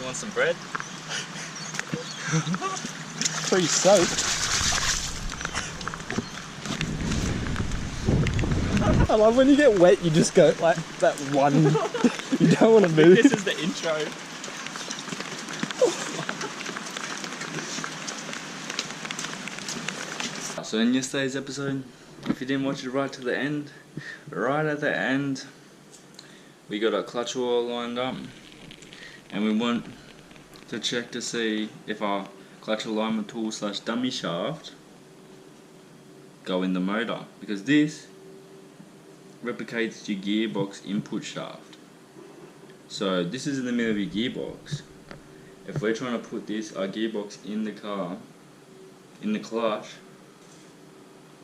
You want some bread? Pretty soaked. I love when you get wet, you just go like that one. You don't want to move. This is the intro. So in yesterday's episode, if you didn't watch it right to the end, right at the end, we got our clutch oil lined up, and we want to check to see if our clutch alignment tool / dummy shaft go in the motor, because this replicates your gearbox input shaft. So this is in the middle of your gearbox. If we're trying to put this, our gearbox, in the car, in the clutch,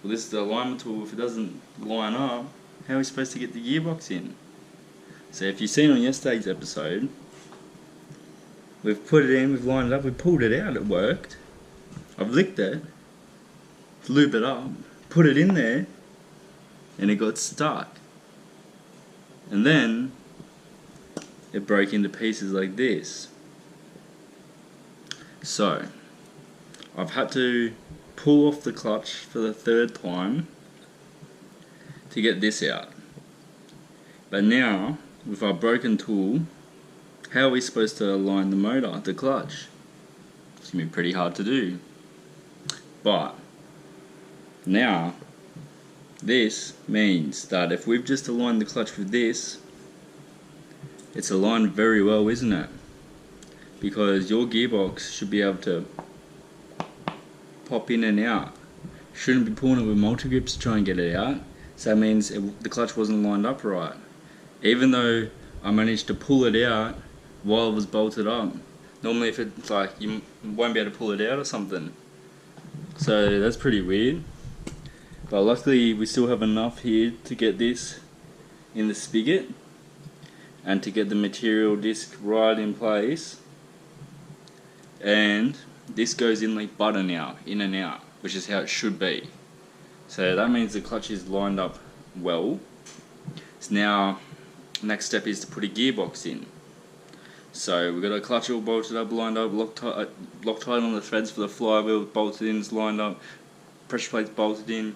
well, this is the alignment tool. If it doesn't line up, how are we supposed to get the gearbox in? So if you've seen on yesterday's episode, we've put it in, we've lined it up, we pulled it out, it worked. I've licked it, lube it up, put it in there, and it got stuck. And then it broke into pieces like this. So I've had to pull off the clutch for the third time to get this out. But now, with our broken tool, how are we supposed to align the motor, the clutch? It's going to be pretty hard to do. But now, this means that if we've just aligned the clutch with this, it's aligned very well, isn't it? Because your gearbox should be able to pop in and out. Shouldn't be pulling it with multi-grips to try and get it out. So that means the clutch wasn't lined up right. Even though I managed to pull it out while it was bolted up. Normally if it's like, you won't be able to pull it out or something. So that's pretty weird. But luckily we still have enough here to get this in the spigot and to get the material disc right in place. And this goes in like butter now, in and out, which is how it should be. So that means the clutch is lined up well. So now, next step is to put a gearbox in. So we've got our clutch all bolted up, lined up, Loctite on the threads for the flywheel, bolted in, it's lined up, pressure plates bolted in.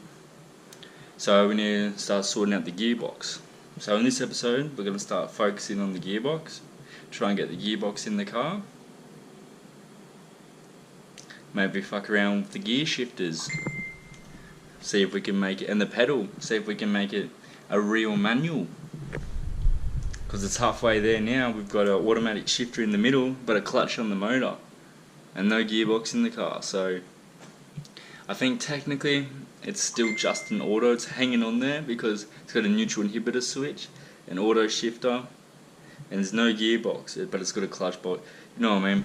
So we need to start sorting out the gearbox. So in this episode, we're going to start focusing on the gearbox, try and get the gearbox in the car. Maybe fuck around with the gear shifters, see if we can make it, and the pedal, see if we can make it a real manual. Because it's halfway there now, we've got an automatic shifter in the middle, but a clutch on the motor, and no gearbox in the car. So I think technically it's still just an auto, it's hanging on there because it's got a neutral inhibitor switch, an auto shifter, and there's no gearbox, but it's got a clutch bolt. You know what I mean?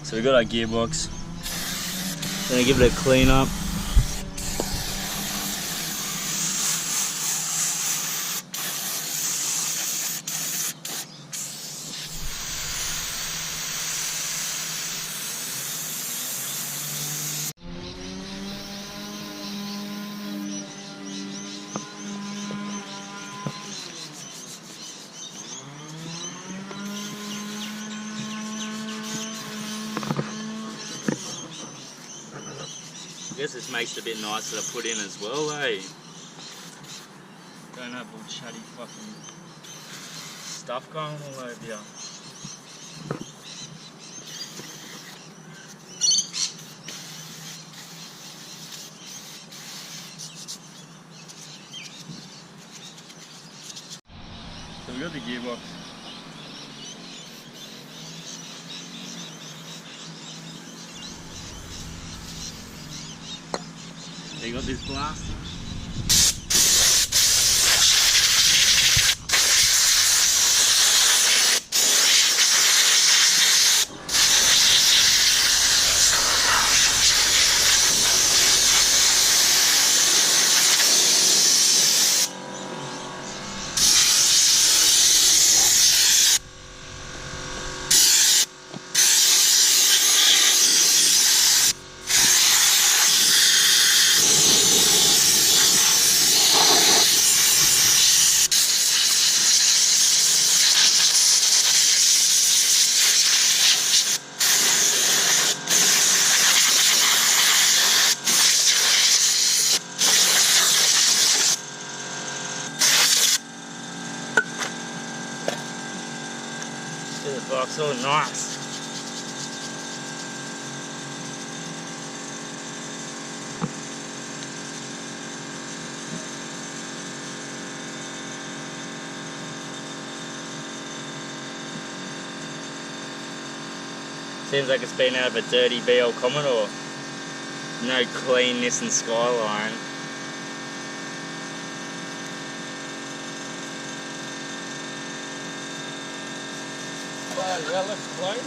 So we've got our gearbox. Gonna give it a clean up. I guess this makes it a bit nicer to put in as well, eh? Don't have all chatty fucking stuff going all over here. So we got the gearbox. You got this blaster. looks all nice. Seems like it's been out of a dirty BL Commodore. No cleanness and skyline. Oh, that looks clean.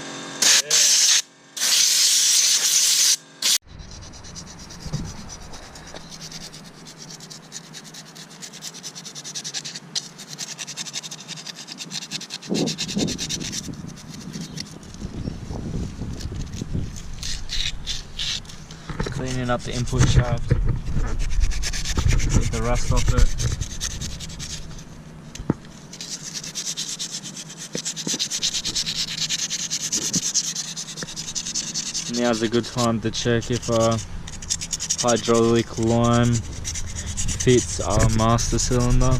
Cleaning up the input shaft. Get the rust off it. Now's a good time to check if hydraulic line fits our master cylinder.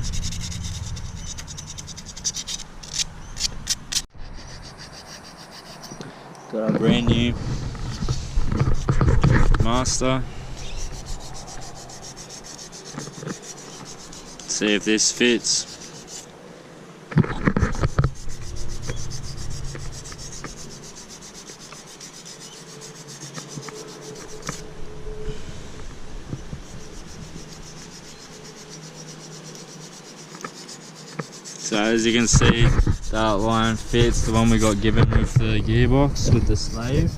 Got a brand new master. See if this fits. So as you can see, that line fits the one we got given with the gearbox with the slave.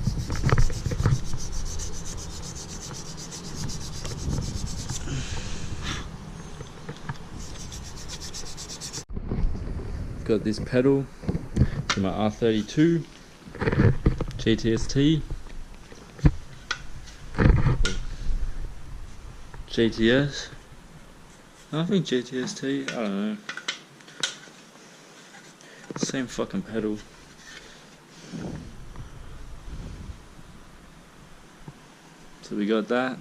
Got this pedal to my R32 GTST, GTS. I think GTST. I don't know. Same fucking pedal. So we got that.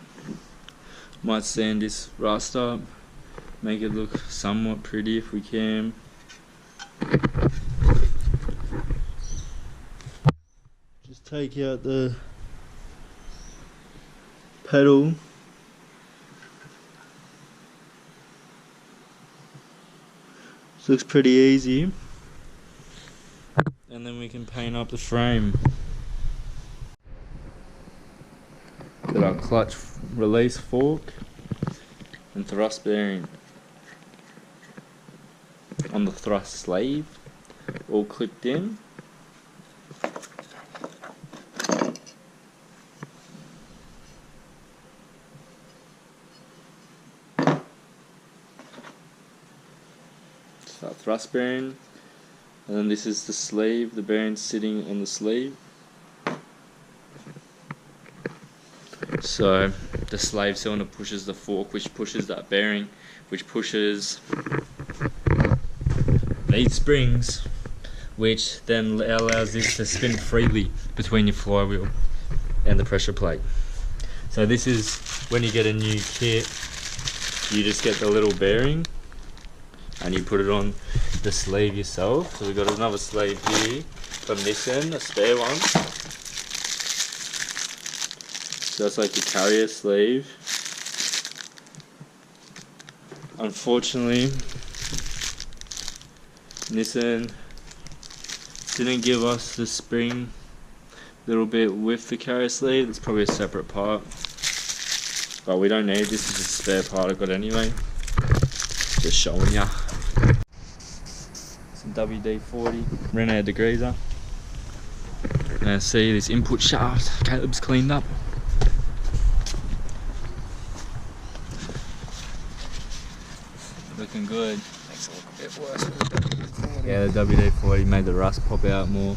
Might sand this rust up, make it look somewhat pretty if we can. Just take out the pedal. This looks pretty easy. And then we can paint up the frame. Got our clutch release fork and thrust bearing on the thrust slave, all clipped in. So that thrust bearing. And then this is the sleeve, the bearing sitting on the sleeve. So the slave cylinder pushes the fork, which pushes that bearing, which pushes these springs, which then allows this to spin freely between your flywheel and the pressure plate. So this is when you get a new kit, you just get the little bearing and you put it on the sleeve yourself. So we've got another sleeve here from Nissan, a spare one. So that's like the carrier sleeve. Unfortunately, Nissan didn't give us the spring little bit with the carrier sleeve. It's probably a separate part, but we don't need this. Is a spare part I got anyway. Just showing ya. Some WD-40 Renault degreaser. And see this input shaft Caleb's cleaned up. Looking good. Makes it look a bit worse with the WD-40. Yeah, the WD-40 made the rust pop out more.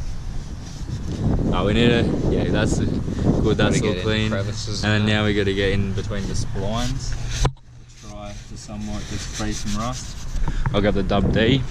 Oh, we need to, yeah, that's good, that's all clean. And then now we got to get in between the splines. Try to somewhat just free some rust. I'll grab the Dub D.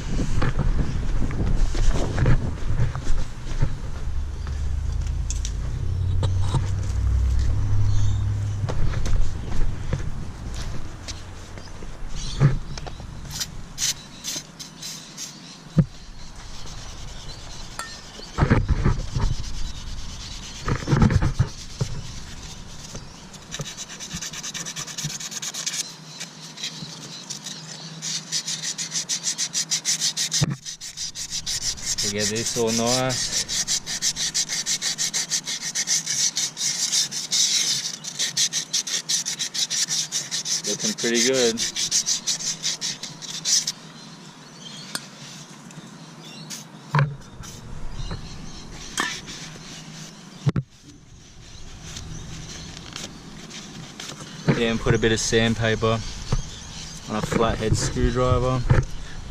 get this all nice. Looking pretty good. Yeah, and put a bit of sandpaper on a flathead screwdriver.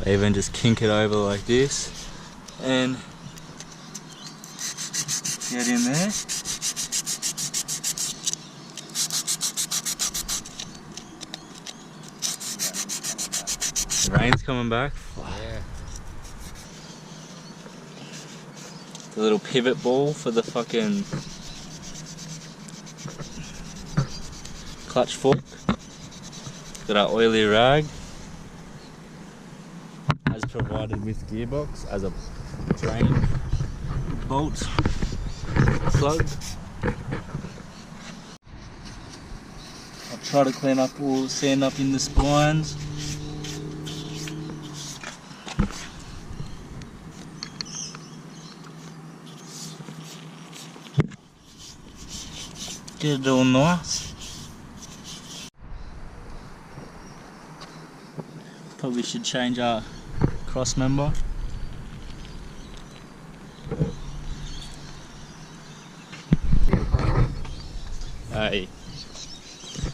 I even just kink it over like this and get in there. The rain's coming back. Yeah. The little pivot ball for the fucking clutch fork. Got our oily rag. As provided with Gearbox as a drain bolt plug. I'll try to clean up or sand up in the splines. Get it all nice. Probably should change our cross member. Hey,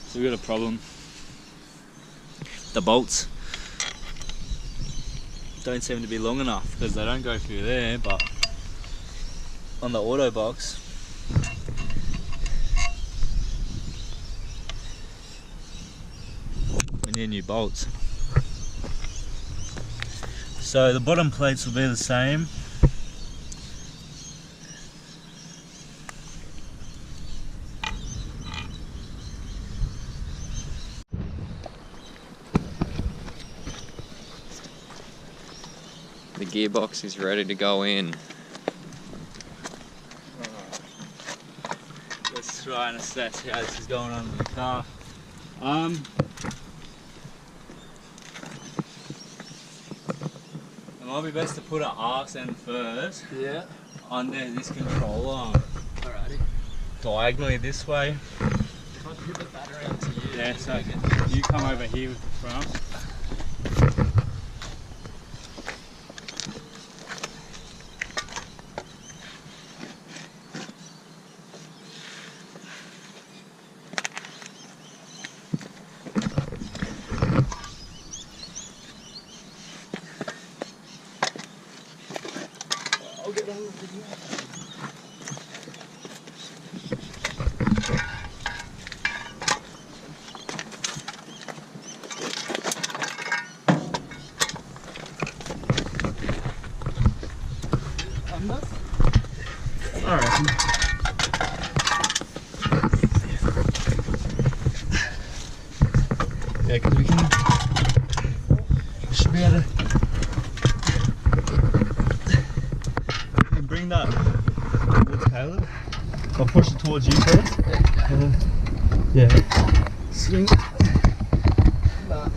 so we got a problem. The bolts don't seem to be long enough because they don't go through there, but on the auto box we need new bolts. So the bottom plates will be the same. The gearbox is ready to go in. Let's try and assess how this is going on with the car. It might be best to put an arc end first. Yeah. Under this control arm. Alrighty. Diagonally this way. Can I pivot that around to you? Yeah, so you come over here with the front. I'll get on with it. I reckon. Yeah, because we should be able to bring that towards Caleb. I'll push it towards you first. Yeah. Swing. Nah.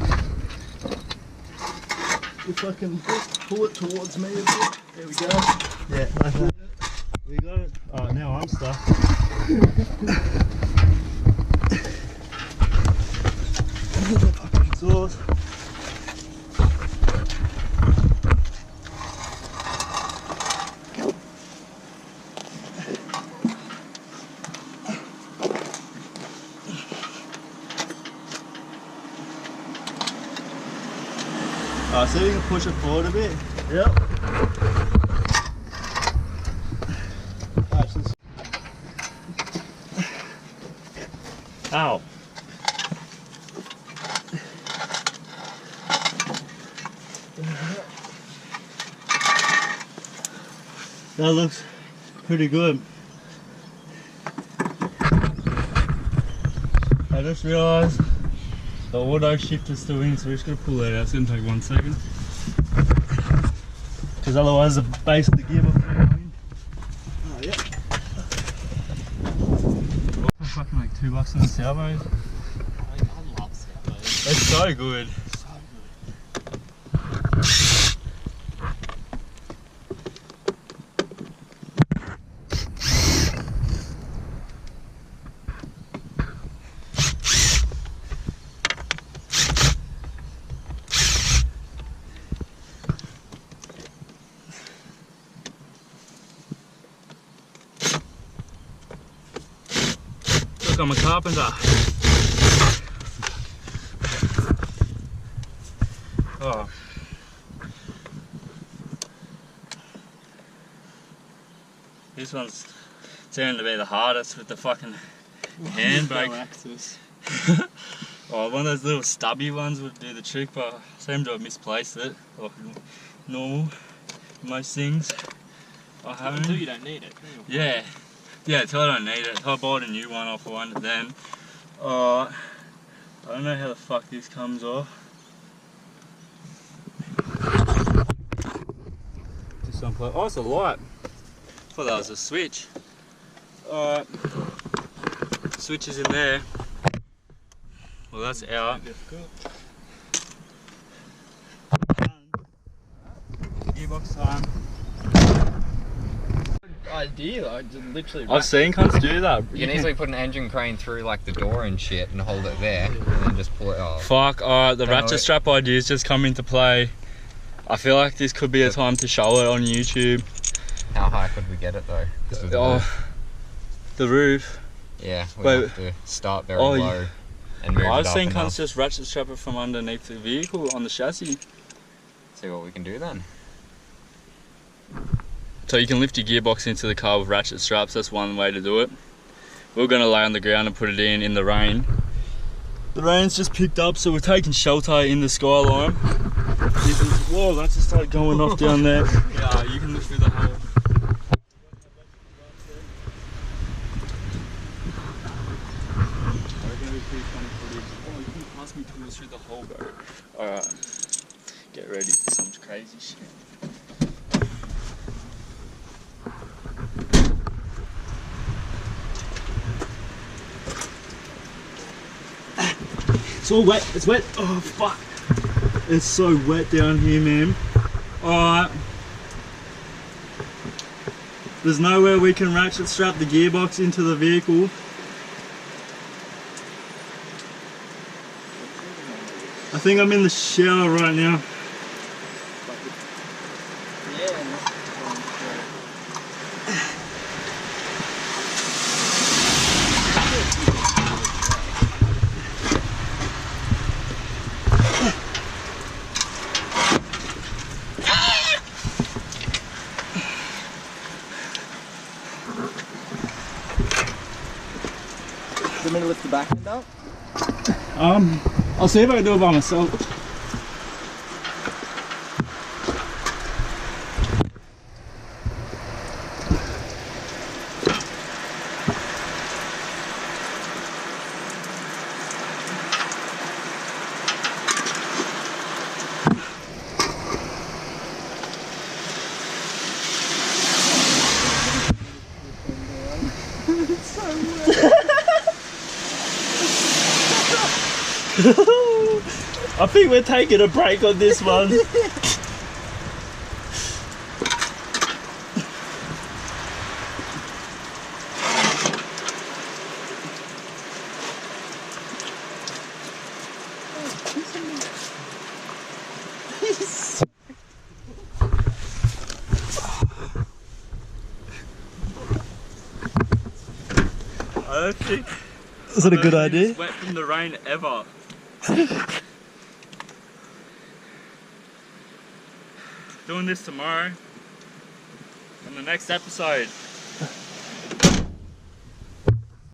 If I can pull it towards me a bit. There we go. Yeah, like that. We got it. Oh, now I'm stuck. Exhaust. So you can push it forward a bit. Yep. Ow. That looks pretty good. I just realised the auto shift is still in, so we're just going to pull that out. It's going to take 1 second. Because otherwise the base of the gearbox will go in. Oh, yep. Fucking like $2 on the Sidewayz. I love Sidewayz. It's so good. So good. I'm a carpenter. Oh. This one's turned to be the hardest with the fucking handbrake. No axis. Oh, one of those little stubby ones would do the trick, but I seem to have misplaced it. Like normal, most things. I haven't. Until you don't need it. Yeah. Yeah, until I don't need it. I bought a new one off of one then. I don't know how the fuck this comes off. Just unplug. Oh, it's a light. I thought that was a switch. Alright. Switch is in there. Well, that's out. Gearbox time. Idea, I just literally. I've seen cunts do that. You can easily put an engine crane through like the door and shit and hold it there and then just pull it off. Fuck, alright, the Don't know ratchet it. strap idea's just come into play. I feel like this could be a time to show it on YouTube. How high could we get it though? 'Cause of the Oh, roof. the roof. Yeah, we Wait. have to start very Oh, low and move I've it up seen enough. cunts just ratchet strap it from underneath the vehicle on the chassis. See what we can do then. So you can lift your gearbox into the car with ratchet straps, that's one way to do it. We're going to lay on the ground and put it in the rain. The rain's just picked up, so we're taking shelter in the skyline. Whoa, that just started going off down there. Yeah, you can lift through the hole. Pass me tools through the hole, bro. Alright, get ready for some crazy shit. It's all wet, it's wet. Oh fuck. It's so wet down here, man. Alright. There's nowhere we can ratchet strap the gearbox into the vehicle. I think I'm in the shower right now. Do you want me to lift the back end up? I'll see if I can do it by myself. I think we're taking a break on this one. I don't think. Is it a good idea? It's wet from the rain ever. Doing this tomorrow on the next episode.